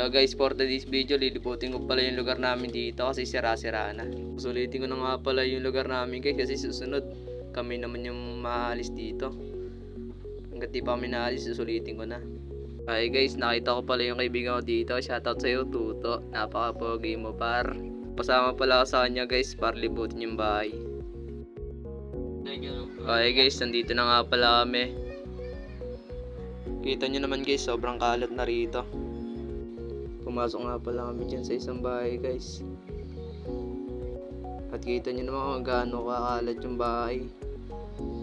Now guys, for today's video, lilibutin ko pala yung lugar namin dito kasi sira-sira na. Susulitin ko na nga pala yung lugar namin guys kasi susunod kami naman yung maalis dito. Hanggat di pa kami naalis, susulitin ko na. Ay guys, nakita ko pala yung kaibigan ko dito. Shoutout sa'yo, Tuto. Napaka-pogi mo par. Pasama pala ako sa kanya guys para libutin yung bahay. Okay guys, nandito na nga pala kami. Kita nyo naman guys, sobrang kalat na rito. Pumasok nga pala kami dyan sa isang bahay guys. At kita nyo naman kung gaano kakalat yung bahay.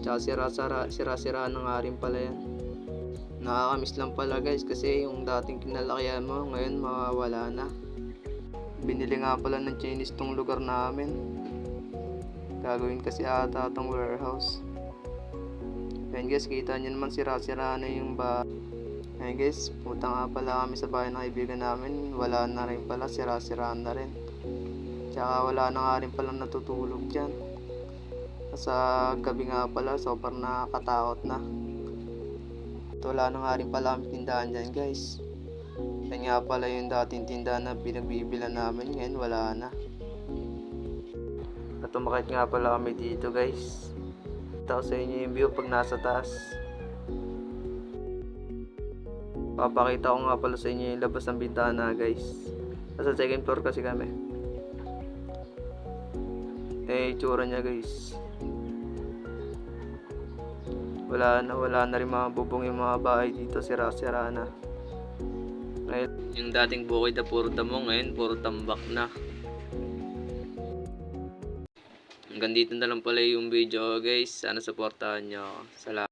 Tsaka sira-sira na nga rin pala yan. Nakakamiss lang pala guys kasi yung dating kinalakihan mo ngayon mawawala na. Binili nga pala ng Chinese tong lugar namin. Gagawin kasi ata itong warehouse. Ayan guys, kita nyo naman sira-sira na yung bahay. Ayan guys, punta nga pala kami sa bahay ng kaibigan namin. Wala na rin pala, sira-sira na rin. Tsaka wala na nga rin pala natutulog dyan. Sa gabi nga pala, sobrang nakakatakot na. At wala na nga rin pala kami tindahan dyan guys. Ayan nga pala yung dating tindahan na pinagbibilan namin, ngayon wala na. At umakit nga pala kami dito guys. Ito sa inyo yung view pag nasa taas. Papakita ko nga pala sa inyo yung labas ng bintana guys. Nasa second floor kasi kami. Itsura niya guys. Wala na rin mga bubong yung mga bahay dito, sira-sira na. Ngayon, yung dating bukid na puro damo, ngayon puro tambak na. Hanggang dito na lang pala yung video guys. Sana supportahan nyo ako. Salamat.